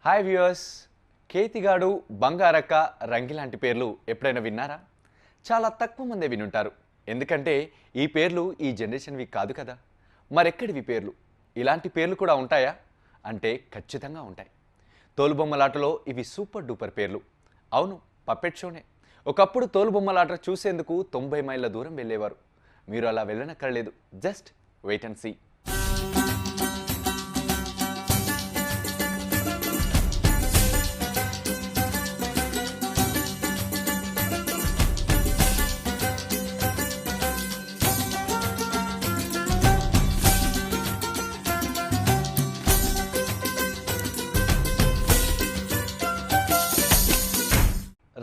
Hi viewers, కేతిగాడు, Bangarakka, రంగి లాంటి పేర్లు ఎప్పుడైనా విన్నారా? చాలా తక్కువ మందే వినుంటారు. ఎందుకంటే ఈ పేర్లు ఈ జనరేషన్వి కాదు కదా. మరెక్కడివి పేర్లు? ఇలాంటి పేర్లు కూడా ఉంటాయా అంటే ఖచ్చితంగా ఉంటాయి. తోలుబొమ్మలాటలో ఇవి సూపర్ డూపర్ పేర్లు. అవును, పప్పెట్ షోనే. ఒకప్పుడు తోలుబొమ్మలాట చూసేందుకు 90 మైళ్ళ దూరం వెళ్ళేవారు. మీరు అలా వెళ్ళనక్కర్లేదు, జస్ట్ వెయిట్ అండ్ సీ.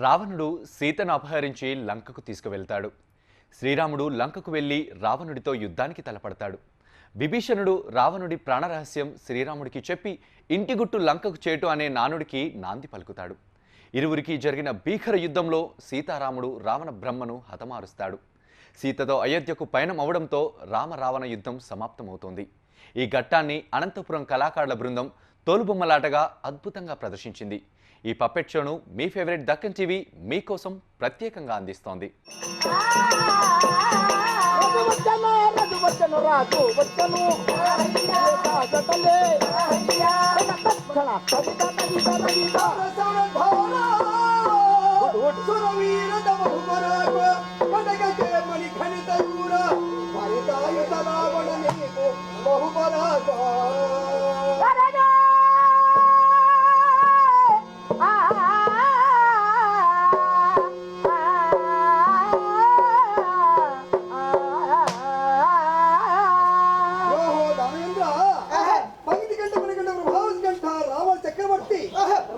రావణుడు సీతను అపహరించి లంకకు తీసుకువెళ్తాడు. శ్రీరాముడు లంకకు వెళ్ళి రావణుడితో యుద్ధానికి తలపడతాడు. విభీషణుడు రావణుడి ప్రాణరహస్యం శ్రీరాముడికి చెప్పి ఇంటి గుట్టు లంకకు చేటు అనే నానుడికి నాంది పలుకుతాడు. ఇరువురికి జరిగిన భీకర యుద్ధంలో సీతారాముడు రావణ బ్రహ్మను హతమారుస్తాడు. సీతతో అయోధ్యకు పయనం అవడంతో రామ-రావణ యుద్ధం సమాప్తమవుతోంది. ఈ ఘట్టాన్ని అనంతపురం కళాకారుల బృందం తోలుబొమ్మలాటగా అద్భుతంగా ప్రదర్శించింది. ఈ పప్పెట్ షోను మీ ఫేవరెట్ దక్కన్ టీవీ మీకోసం ప్రత్యేకంగా అందిస్తోంది.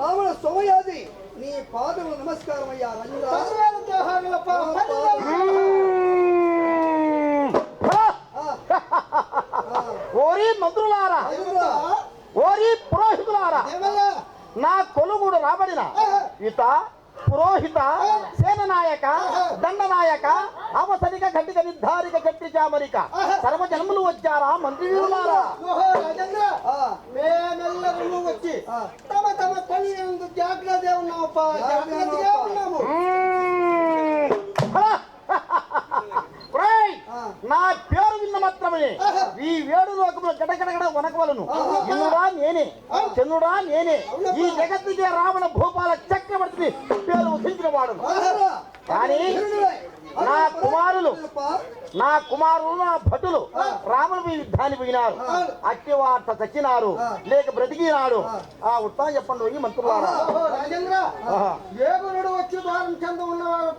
రావణ సోమయాది నీ పాదములు నమస్కారం అయ్యా. ఓరి మంత్రులారా, ఓరి పురోహితులారా, నా కొలుగుడు రాబడిన ఇత పురోహిత, సేననాయక, దండనాయక, అవసరిక, ఘటిక, నిర్ధారిక, గట్టి చామరిక సర్వ జన్మలు వచ్చారా మంత్రివీరులారా? మేమెల్లరూ వచ్చి తమ తమ పని జాగ్రత్తగా ఉన్నాము. నా పేరు విన్న మాత్రమే ఈ వేడు లోకంలో గడగడగడ వనకవలను. ఇంద్రుడా నేనే, చంద్రుడా నేనే, ఈ జగత్తుకే రావణ భూపాల చక్రవర్తిని పేరు ఉద్ధరించిన వాడు. కానీ నా కుమారులు నా భటులు రాముని యుద్ధాన్ని పోయినారు. అట్టి వార్త చచ్చినారు లేక బ్రతికినాడు. ఆ ఉత్సాహం చెప్పండి ఈ మంత్రులారా. వేగురుడు వచ్చి ద్వారం చెంద ఉన్నవాడు.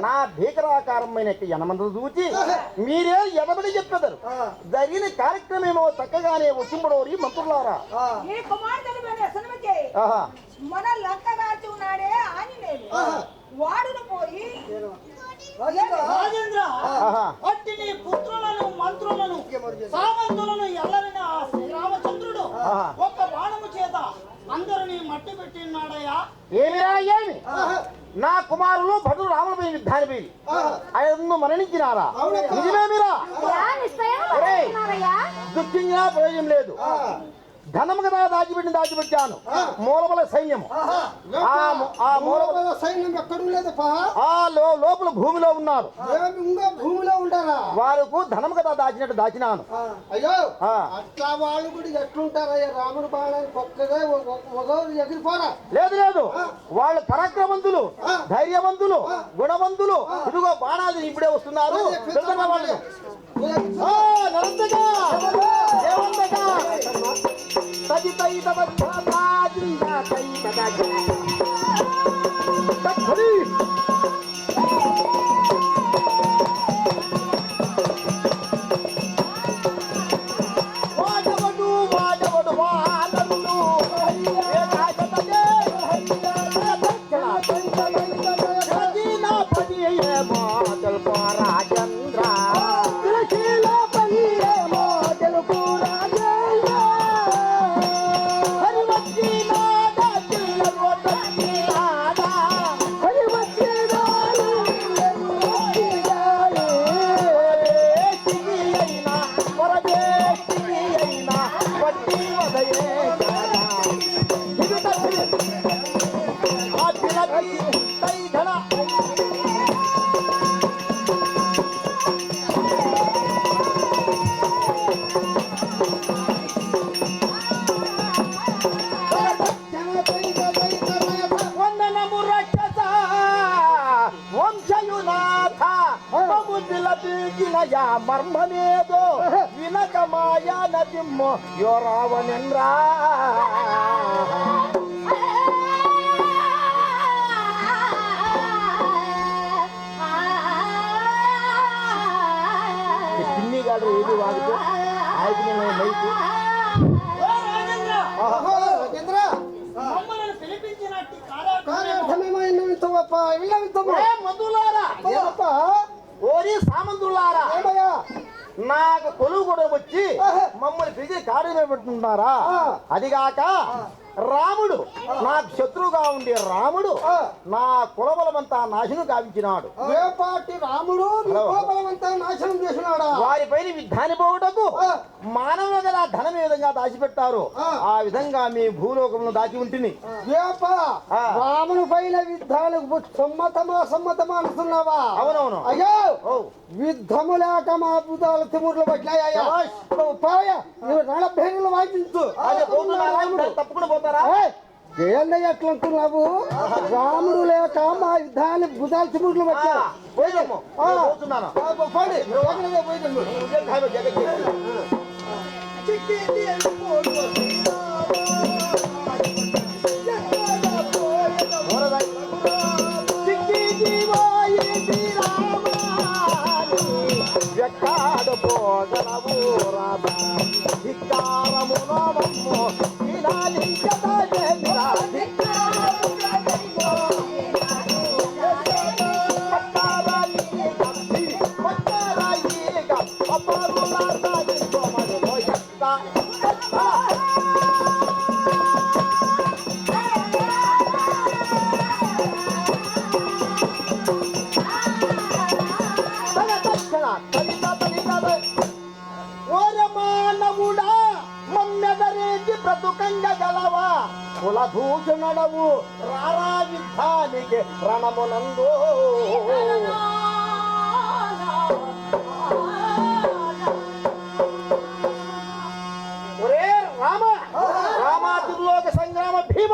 నా భీకరాకారమైన యనమందు చూచి మీరే ఎదబడి చెప్పెదరు. జరిగిన కార్యక్రమేమో చక్కగానే వచ్చింపడోరి మంత్రులారా. మన లంక రాజు ఉన్నాడే ఆంజనేయుడు, వాడును పోయి రాజేంద్ర అట్టి నీ పుత్రులను, మంత్రులను, సామంతులను ఎల్లరిన శ్రీరామచంద్రుడు ఒక్క బాణము చేత అందరినీ మట్టి పెట్టినాడయ్యా. ఏమిరా ఏమి? నా కుమారులు భటులు రాములపై యుద్ధాన్ని పోయి ఆయన మరణించినారా? నిజమేమిరా? దుఃఖించినా ప్రయోజనం లేదు. ధనము కదా దాచిపెట్టాను. మూలబల సైన్యము, ఆ మూలబల సైన్యం ఎక్కడూ లేదు. లోపల భూమిలో ఉన్నారు. భూమిలో ఉంటారా? వాళ్ళకు ధనం కదా దాచినట్టు దాచినాను. అయ్యో ఆ. అట్లా వాళ్ళు కూడా ఎట్లుంటారయ్యా? రాముడు బాణాన్ని పొక్కగా ఒకరు ఎగిరిపోరా. లేదు లేదు, వాళ్ళు పరాక్రమంతులు, ధైర్యవంతులు, గుణవంతులు. ఇదిగో బాణాలు ఇప్పుడే వస్తున్నారు. వెళ్తున్నా వాళ్ళు. ఆ, నరంతగా, దేవంతగా. తదితై తదధ్యాతా జిందాతై తదధ్యా. తత్ఫలి. వాడవడు వాడవడు వానరుడు ఏకాగ్రతనే రజీనా పనియే మాటలు రాజేంద్ర రజీనా పనియే మాటలు రాజేంద్ర హరివచ్చినా దాచిల్ల రోటచ్చినాడా హరివచ్చినా అయినా పరదేశికి అయినా వడ్డీ వదయే వందనము రక్షస వంశయునాథ బబుదిలబీగిన యా మర్మనేదో వినక మాయా నదిమ్మో యో రావణేంద్రా. పిన్ని గారు ఏది వాడితే ఆయన మైకు రాజేంద్ర మమ్మల్ని పిలిపించినట్టు కార్యార్థమేమైనా వింటావప్ప? ఇలా వింటాము. మందులారా, ఏమప్ప? ఓరి సామంతులారా, ఏమయ్యా? నాకు కొలువు కూడా వచ్చి మమ్మల్ని పిలిచి కాడమే పెట్టుకుంటున్నారా? అదిగాక రాముడు నాకు శత్రువుగా ఉండే రాముడు నా కులబలమంతా నాశనం గావించినాడు. వేపాటి రాముడు బలమంతా నాశనం చేసినాడా? వారిపైన యుద్ధాన్ని పోవటకు మానవ గల ధనం ఏ విధంగా దాచిపెట్టారు ఆ విధంగా మీ భూలోకంలో దాచి ఉంటుంది. వేప రాముని పైన యుద్ధాలకు సమ్మతమా అనుకున్నావా? అవునవును. అయ్యో ఓ యుద్ధము లేక మా బుధాలు తిముర్లు పట్టినాయ్యా. నువ్వు రణభేరులు వాయించు. అదే పోతున్నారా? తప్పకుండా పోతారా? ఏందయ్య ఎట్లా అంటున్నావు? రాముడు లేక మా యుద్ధాన్ని బుధాలు తిముర్లు పట్టా. పోయేదమ్మో, పోతున్నాను. ఎక్కడ పోగలవు రాధా ధిక్కారము నోమమ్ము బ్రతుకంగలవా కులభూషణుడవు రారా యుద్ధానికి రణమునందు. ఒరే రామ రామా దుర్లోక సంగ్రామ భీమ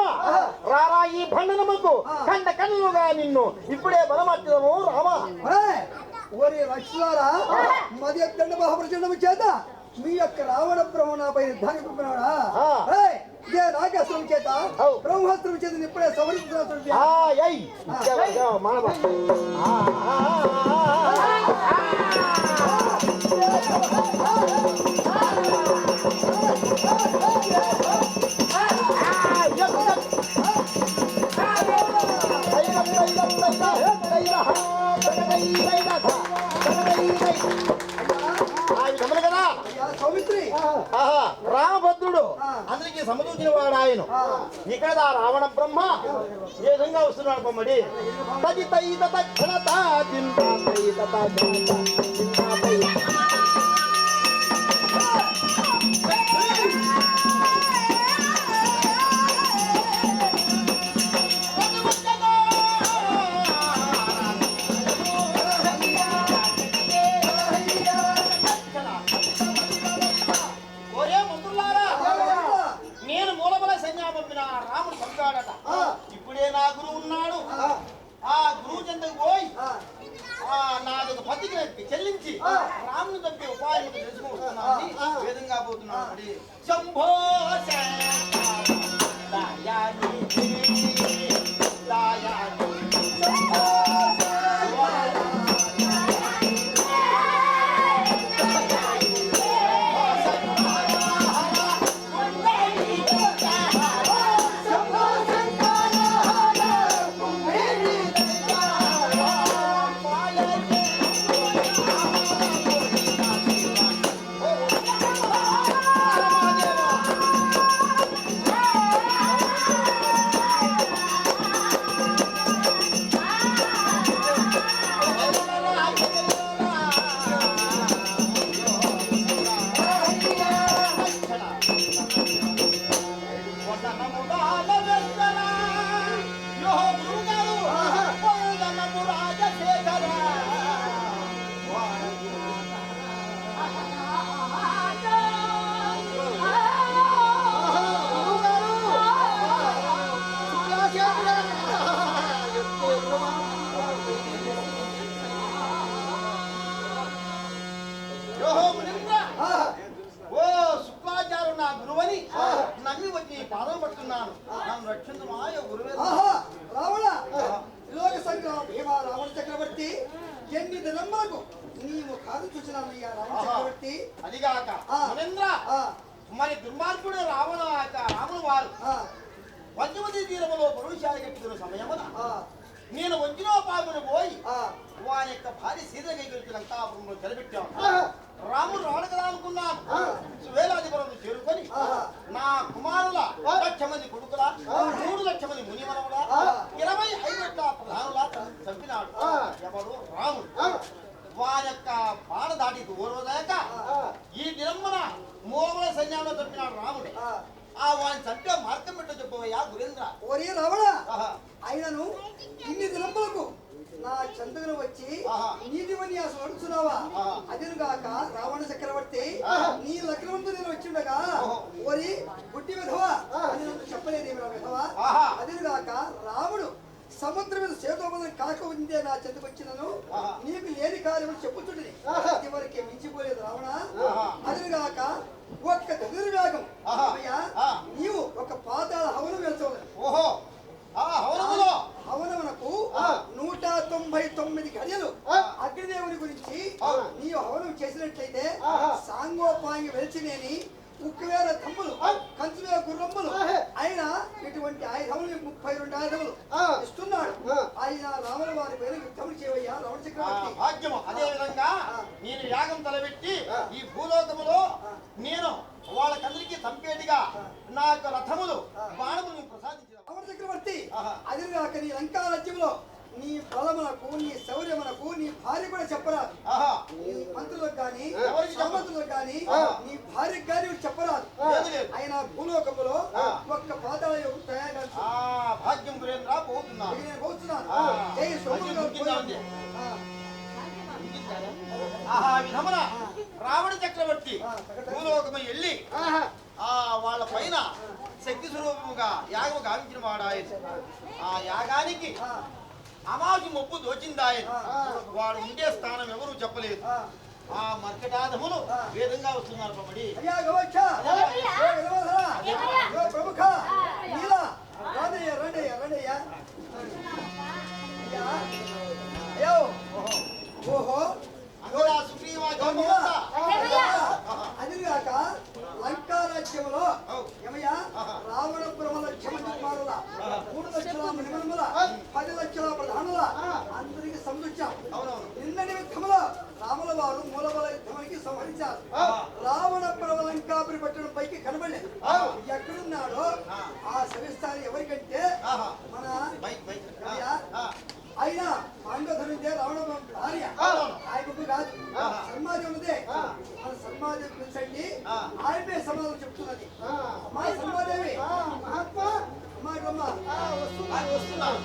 రారా ఈ భండనముకు కండ కన్నులుగా నిన్ను ఇప్పుడే బలమర్చదము రామ. ఓరి రక్షలారా, మది దండ మహాప్రచండము చేత మీ యొక్క రావణ బ్రహ్మణపై యుద్ధానికి పంపినాడా? ఇదే నాగస్త్రం చేత బ్రహ్మాస్త్రం చేత ఇప్పుడే సమర్థించాల్సి. సౌమిత్రి రామభద్రుడు అందరికి సమదూచిన వాడు ఆయన. ఇక్కడ రావణ బ్రహ్మ ఏ విధంగా వస్తున్నాడు బొమ్మడి. ఉపాయం తెలుసుకుంటున్నాను వేదంగా పోతున్నాను మరి శంభో అదిగాక మనేంద్ర మరి దుర్మార్గుడు రాముడు వారు వంచవతి తీరములో పరుషాలు కట్టుకున్న సమయమున నేను వంచిలో పామును పోయి వారి యొక్క భార్య సీతకి లంకాపురంలో నిలబెట్టాను. రాముడు రాడు కదా అనుకున్నాను. వేలాధిపురం చేరుకొని నా కుమారుల 1,00,000 మంది కొడుకుల 3,00,000 మంది మునిమనముల 25,000 ప్రధానుల చంపినాడు. ఎవరు? రాముడు. వారి యొక్క బాణ దాటి ఓరోదాక ఈ దినమ్మన మూలముల సైన్యంలో చంపినాడు రాముడు. ఆ వాడిని చంపే మార్గం పెట్టో చెప్పవయ్యా గురేంద్ర. ఒరే రావణ, ఆయనను ఇన్ని దినములకు నా చంద్రుని వచ్చి నీతి విన్యాసం అడుగుతున్నావా? అదిగాక రావణ చక్రవర్తి నీ లగ్నంతో నేను వచ్చిండగా ఓరి గుడ్డి విధవా అని చెప్పలేదేమి విధవా? అదిగాక రాముడు సముద్రం మీద సేతోపదం కాక ఉందే నా చెందుకు వచ్చినను నీకు లేని కార్యం చెప్పుతుండే ఇదివరకే మించిపోలేదు రావణ. అదిగాక ఒక్క దుర్వేగం నీవు ఒక పాతాళ హవనం వెళ్తావు. హవనమునకు 199 గడియలు అగ్నిదేవుని గురించి నీవు హవనం చేసినట్లయితే సాంగోపాంగి వెలిచినేని ఉక్కువేర తమ్ములు కంచువేర గుర్రమ్ములు ఆయన ఇటువంటి ఆయుధములు 32 ఆయుధములు ఇస్తున్నాడు. ఆయన రాముల వారి పైన యుద్ధములు చేయవయ్యా రావణ చక్రవర్తి. భాగ్యము. అదే విధంగా నేను యాగం తలబెట్టి ఈ భూలోకములో నేను వాళ్ళకందరికీ సంపేటిగా నా యొక్క రథములు బాణములు ప్రసాదించిన రావణ చక్రవర్తి. అదిగాక నీ లంకా రాజ్యంలో నీ బలమునకు నీ శౌర్యమునకు నీ భార్య కూడా చెప్పరాదు. నీ మంత్రులకు గాని సంబంధులకు గాని నీ భార్యకు గాని చెప్పరాదు. ఆయన భూలోకములో ఒక్క పాతాళ భాగ్యం గురేంద్ర పోతున్నాను. విధమున రావణ చక్రవర్తి భూలోకము వెళ్ళి వాళ్ళ పైన శక్తి స్వరూపముగా యాగము గావించిన వాడు ఆయన. ఆ యాగానికి అమాజు మొప్పు దోచిందాయన. వాడు ఉండే స్థానం ఎవరు చెప్పలేదు. ఆ మర్కటాధములు వేదంగా వస్తున్నారు పబడి. ప్రముఖ ఓహో అదిగాక లంకా రాజ్యంలో ఏమయ్యా రావణపురముల 1,00,000 కుమారుల 3,00,000 మునిమనుల 10,00,000 ప్రధానుల అందరికి సమృద్ధాం. నిన్నటి యుద్ధములో రాముల వారు మూలబల యుద్ధానికి సంహరించారు. రావణపురమ లంకాపురి పట్టణం పైకి కనబడలేదు. ఎక్కడున్నాడో ఆ సవిస్తారి ఎవరికంటే మన ఆయన పాండవధనుందే రావణ భార్య ఆయనకు కాదు సన్మాది ఉన్నదే. మన సన్మాది పిలిచండి ఆయనే సమాధానం చెప్తున్నది. మా సన్మాదేవి మహాత్మా అమ్మాయిమ్మ వస్తున్నారు.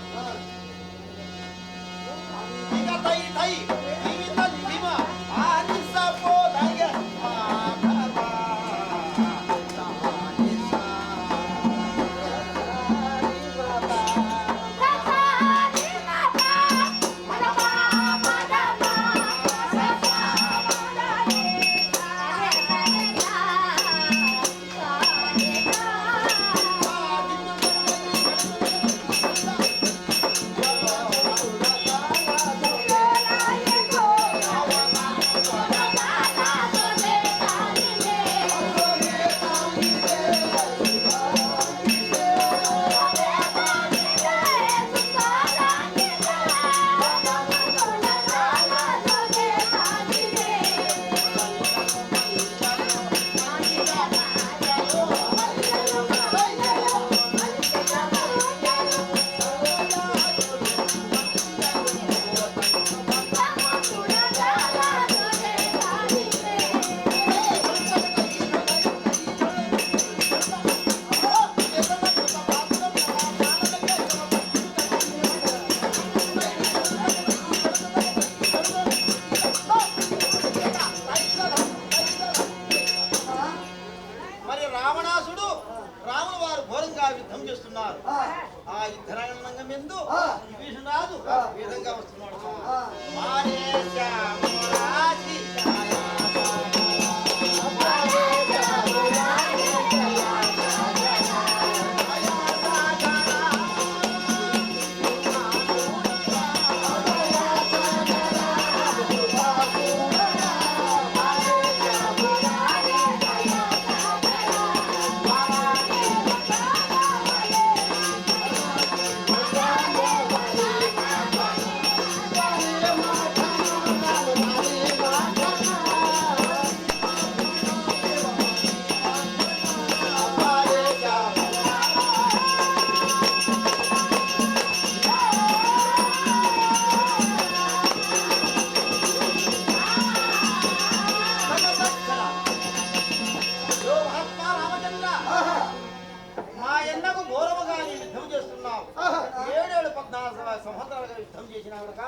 కనుక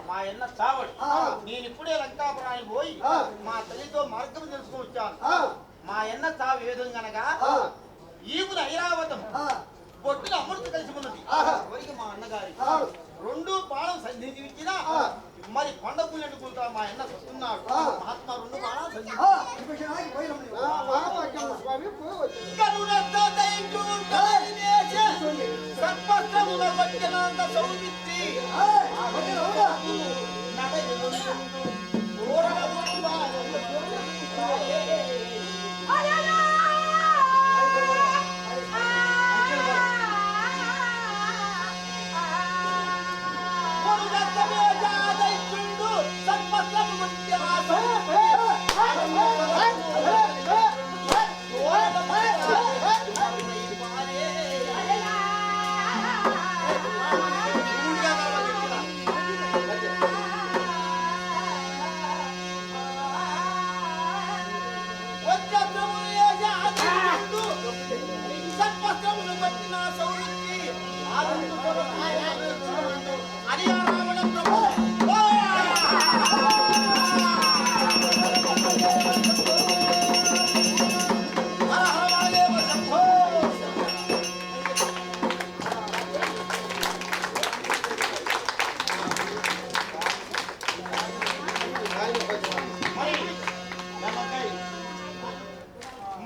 మా అన్న చావడు. నేను ఇప్పుడే లంకాపురానికి పోయి మా తల్లితో మార్గం తెలుసుకుని వచ్చాను. మా అన్న చావు ఏ విధంగా అనగా ఈపుల ఐరావతం పొట్టుల అమృత కలిసి ఉన్నది. ఎవరికి మా అన్నగారి 2 బాణం సంధించిన మరి పండగ కూతా మా అన్న వస్తున్నాడు. మహాత్మా 2 బాణాలు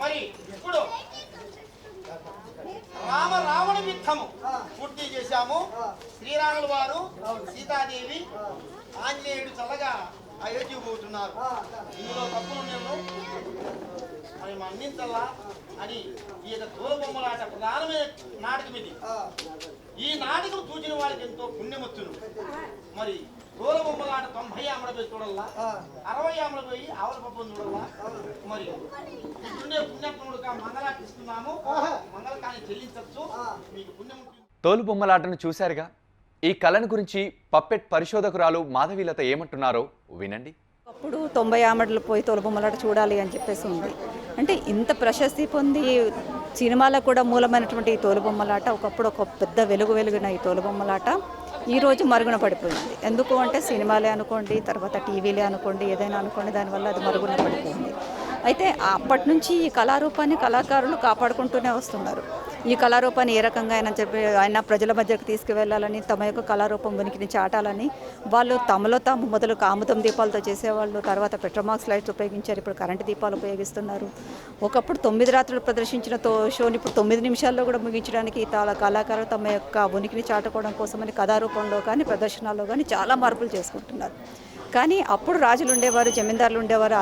మరి ఇప్పుడు రావణ యుద్ధము పూర్తి చేశాము. శ్రీరాముల వారు సీతాదేవి ఆంజనేయుడు చల్లగా అయోధ్యకు పోతున్నారు. ఇందులో తప్పులు నేను మరి మన్నించల్లా అని ఈ యొక్క తోలుబొమ్మలాట ప్రధానమైన నాటకం ఇది. ఈ నాటకం చూసిన వాళ్ళకి ఎంతో పుణ్యమొచ్చును. మరి తోలుబొమ్మలాట 90 ఆమడ పోయి చూడల్లా, 60 ఆమడ పోయి ఆవుల పప్పును చూడల్లా. మరి ఇప్పుడే పుణ్యత్ముడుగా మంగళాన్ని ఇస్తున్నాము. మంగళకాన్ని చెల్లించచ్చు, మీకు పుణ్యం. తోలుబొమ్మలాటను చూశారుగా. ఈ కళను గురించి పప్పెట్ పరిశోధకురాలు మాధవీలత ఏమంటున్నారో వినండి. అప్పుడు 90 ఆమడలు పోయి తోలుబొమ్మలాట చూడాలి అని చెప్పేసి ఉంది. అంటే ఇంత ప్రశస్తి పొంది సినిమాలకు కూడా మూలమైనటువంటి ఈ తోలుబొమ్మలాట ఒకప్పుడు ఒక పెద్ద వెలుగున ఈ తోలుబొమ్మలాట ఈరోజు మరుగున పడిపోయింది. ఎందుకు అంటే సినిమాలే అనుకోండి, తర్వాత టీవీలే అనుకోండి, ఏదైనా అనుకోండి, దానివల్ల అది మరుగున పడిపోయింది. అయితే అప్పటి నుంచి ఈ కళారూపాన్ని కళాకారులు కాపాడుకుంటూనే వస్తున్నారు. ఈ కళారూపాన్ని ఏ రకంగా ఆయన ప్రజల మధ్యకు తీసుకువెళ్ళాలని, తమ యొక్క కళారూపం ఉనికిని చాటాలని వాళ్ళు తమలో తాము మొదలు ఆముదం దీపాలతో చేసేవాళ్ళు, తర్వాత పెట్రోమాక్స్ లైట్స్ ఉపయోగించారు, ఇప్పుడు కరెంటు దీపాలు ఉపయోగిస్తున్నారు. ఒకప్పుడు 9 రాత్రులు ప్రదర్శించిన షోని ఇప్పుడు 9 నిమిషాల్లో కూడా ముగించడానికి కళాకారులు తమ యొక్క ఉనికిని చాటుకోవడం కోసమని కథారూపంలో కానీ ప్రదర్శనలో కానీ చాలా మార్పులు చేసుకుంటున్నారు. కానీ అప్పుడు రాజులు ఉండేవారు, జమీందారులు ఉండేవారు,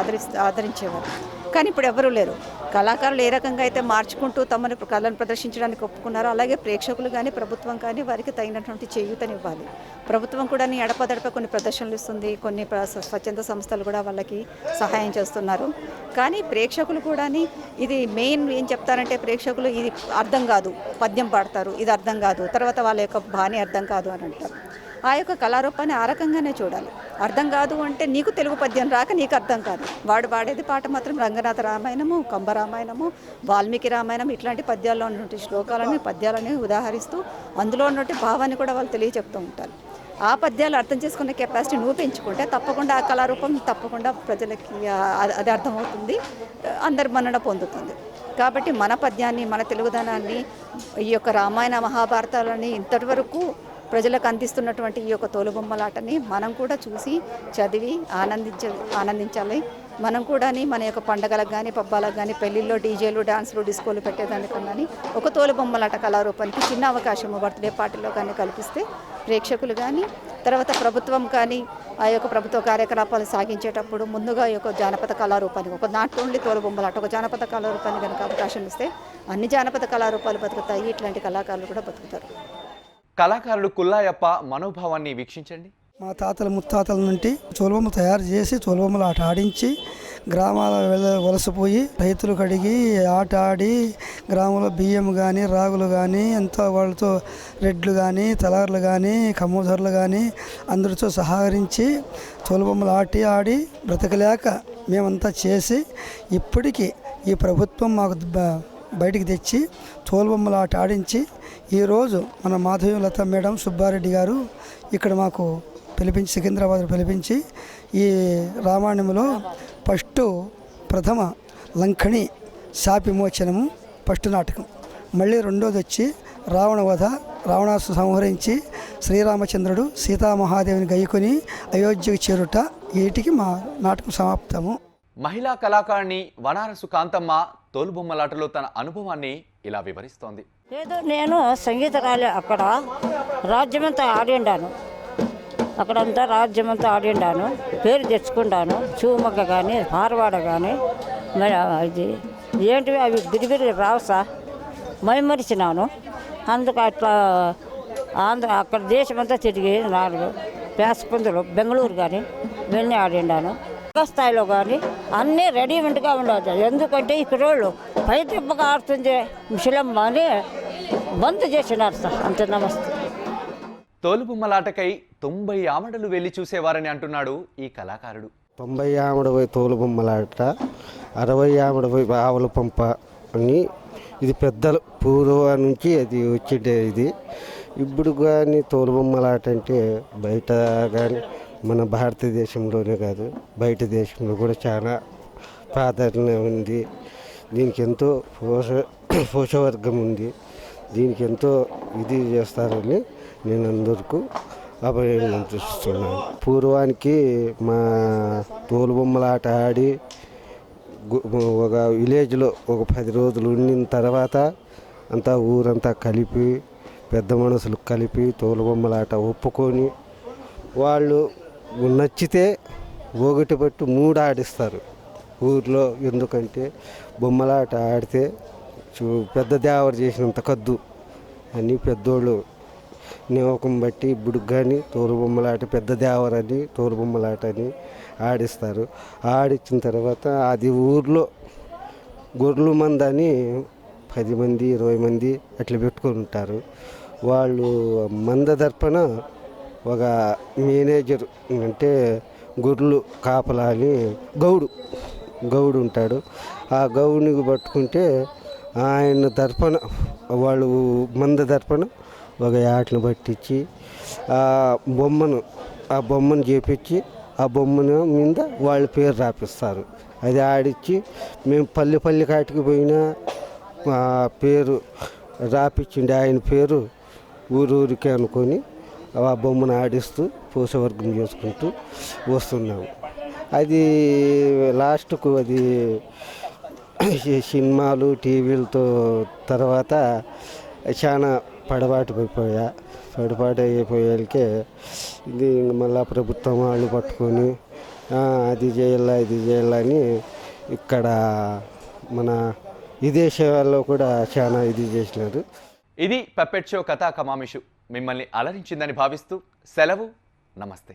ఆదరించేవారు. కానీ ఇప్పుడు ఎవరూ లేరు. కళాకారులు ఏ రకంగా అయితే మార్చుకుంటూ తమను కళను ప్రదర్శించడానికి ఒప్పుకున్నారో అలాగే ప్రేక్షకులు కానీ ప్రభుత్వం కానీ వారికి తగినటువంటి చేయూతనివ్వాలి. ప్రభుత్వం కూడా ఎడపదడప కొన్ని ప్రదర్శనలు ఇస్తుంది, కొన్ని స్వచ్ఛంద సంస్థలు కూడా వాళ్ళకి సహాయం చేస్తున్నారు. కానీ ప్రేక్షకులు కూడా ఇది మెయిన్ ఏం చెప్తారంటే ప్రేక్షకులు ఇది అర్థం కాదు, పద్యం పాడతారు, ఇది అర్థం కాదు, తర్వాత వాళ్ళ యొక్క బాణి అర్థం కాదు అని అంటారు. ఆ యొక్క కళారూపాన్ని ఆ రకంగానే చూడాలి. అర్థం కాదు అంటే నీకు తెలుగు పద్యం రాక నీకు అర్థం కాదు, వాడు పాడేది పాట మాత్రం రంగనాథ రామాయణము, కంబరామాయణము, వాల్మీకి రామాయణం ఇట్లాంటి పద్యాల్లో ఉన్నటువంటి శ్లోకాలని పద్యాలని ఉదాహరిస్తూ అందులో ఉన్నటువంటి భావాన్ని కూడా వాళ్ళు తెలియచెప్తూ ఉంటారు. ఆ పద్యాలు అర్థం చేసుకునే కెపాసిటీ నువ్వు పెంచుకుంటే తప్పకుండా ఆ కళారూపం తప్పకుండా ప్రజలకి అది అర్థమవుతుంది, అందరి మన్నన పొందుతుంది. కాబట్టి మన పద్యాన్ని, మన తెలుగుదనాన్ని, ఈ యొక్క రామాయణ మహాభారతాలని ఇంతటి ప్రజలకు అందిస్తున్నటువంటి ఈ యొక్క తోలుబొమ్మలాటని మనం కూడా చూసి చదివి ఆనందించాలి. మనం కూడా మన యొక్క పండగలకు కానీ పబ్బాలకు కానీ పెళ్ళిళ్ళలో డీజేలు డాన్సులు డిస్కోలు పెట్టేదానికన్నా ఒక తోలుబొమ్మలాట కళారూపానికి చిన్న అవకాశము బర్త్డే పార్టీలో కానీ కల్పిస్తే ప్రేక్షకులు కానీ తర్వాత ప్రభుత్వం కానీ ఆ యొక్క ప్రభుత్వ కార్యకలాపాలు సాగించేటప్పుడు ముందుగా ఈ యొక్క జానపద కళారూపానికి ఒక నాట్ ఓన్లీ తోలుబొమ్మలాట ఒక జానపద కళారూపానికి కనుక అవకాశం ఇస్తే అన్ని జానపద కళారూపాలు బతుకుతాయి, ఇట్లాంటి కళాకారులు కూడా బతుకుతారు. కళాకారుడు కుల్లాయప్ప మనోభావాన్ని వీక్షించండి. మా తాతల ముత్తాతల నుండి తోలుబొమ్మ తయారు చేసి తోలుబొమ్మలు ఆట ఆడించి గ్రామాల వలసపోయి రైతులు కడిగి ఆట ఆడి గ్రామంలో బియ్యం కానీ రాగులు కానీ ఎంతో వాళ్ళతో రెడ్లు కానీ తలార్లు కానీ కమ్మోదర్లు కానీ అందరితో సహకరించి తోలుబొమ్మలు ఆడి బ్రతకలేక మేమంతా చేసి ఇప్పటికీ ఈ ప్రభుత్వం మాకు బయటికి తెచ్చి తోలుబొమ్మలు ఆట ఆడించి ఈరోజు మన మాధవీలత మేడం సుబ్బారెడ్డి గారు ఇక్కడ మాకు పిలిపించి సికింద్రాబాద్ పిలిపించి ఈ రామాయణంలో ప్రథమ లంకణి శాప విమోచనము ఫస్ట్ నాటకం. మళ్ళీ రెండోది వచ్చి రావణ వధ, రావణాసు సంహరించి శ్రీరామచంద్రుడు సీతామహాదేవిని గైకొని అయోధ్యకు చేరుట, వీటికి మా నాటకం సమాప్తము. మహిళా కళాకారిణి వనారసు కాంతమ్మ తోలుబొమ్మలాటలో తన అనుభవాన్ని ఇలా వివరిస్తోంది. నేను సంగీతకాలే అక్కడ రాజ్యమంతా ఆడిండాను, అక్కడంతా రాజ్యమంతా ఆడిండాను, పేరు తెచ్చుకుంటాను. చూమగ్గ కానీ హార్వాడ కానీ మరి అది ఏంటివి అవి బిరిబిరి రావు సార్, మైమరిచినాను. అందుకు అట్లా అక్కడ దేశమంతా తిరిగి 4 పేసపుందులు బెంగళూరు కానీ ఇవన్నీ ఆడిండాను. స్థాయిలో కానీ అన్నీ రెడీమెంట్గా ఉండదు. ఎందుకంటే ఇక్కడ వాళ్ళు పై దెబ్బగా ఆడుతుంది ముసలమ్మ అని బంద్ చేసినారు సార్. అంతే, నమస్తే. తోలుబొమ్మలాటకై 90 ఆమడలు వెళ్ళి చూసేవారని అంటున్నాడు ఈ కళాకారుడు. 90 ఆమడ పోయి తోలుబొమ్మలాట, 60 ఆమడ పోయి ఆవుల పంప అని ఇది పెద్దలు పూర్వ నుంచి అది వచ్చిండే. ఇది ఇప్పుడు కానీ తోలుబొమ్మలాట అంటే బయట కానీ మన భారతదేశంలోనే కాదు బయట దేశంలో కూడా చాలా ప్రాధాన్యత ఉంది. దీనికి ఎంతో పోషవర్గం ఉంది. దీనికి ఎంతో ఇది చేస్తారని నేను అందరికీ అభినందిస్తున్నాను. పూర్వానికి మా తోలుబొమ్మలాట ఆడి ఒక విలేజ్లో ఒక 10 రోజులు ఉండిన తర్వాత అంతా ఊరంతా కలిపి పెద్ద మనుషులు కలిపి తోలుబొమ్మలాట ఒప్పుకొని వాళ్ళు నచ్చితే 1 ఆడిస్తారు ఊర్లో. ఎందుకంటే బొమ్మలాట ఆడితే పెద్ద దేవరు చేసినంత కద్దు అని పెద్దోళ్ళు నియమకం బట్టి ఇప్పుడు కానీ తోలుబొమ్మలాట పెద్ద దేవరని తోలుబొమ్మలాట అని ఆడిస్తారు. ఆడించిన తర్వాత అది ఊర్లో గొర్రెల మంది అని 10 మంది 20 మంది అట్లా పెట్టుకొని ఉంటారు. వాళ్ళు మంద తరపున ఒక మేనేజర్ అంటే గొర్రెలు కాపలా అని గౌడు ఉంటాడు. ఆ గౌడిని పట్టుకుంటే ఆయన తరపున వాళ్ళు మంద తరపున ఒక యాటను పట్టించి ఆ బొమ్మను చేపించి ఆ బొమ్మను మీద వాళ్ళ పేరు రాపిస్తారు. అది ఆడిచ్చి మేము పల్లె కాటికి పోయినా ఆ పేరు రాపిచ్చిండి ఆయన పేరు ఊరికి అనుకొని ఆ బొమ్మను ఆడిస్తూ పోషవర్గం చేసుకుంటూ వస్తున్నాము. అది లాస్ట్కు అది సినిమాలు టీవీలతో తర్వాత చాలా పడబాటు అయిపోయాకే ఇది మళ్ళా ప్రభుత్వం వాళ్ళు పట్టుకొని అది చేయాలా ఇది చేయాలని ఇక్కడ మన విదేశాల్లో కూడా చాలా ఇది చేసినారు. ఇది పప్పెట్ షో కథా కమామిషు. మిమ్మల్ని అలరించిందని భావిస్తూ సెలవు. నమస్తే.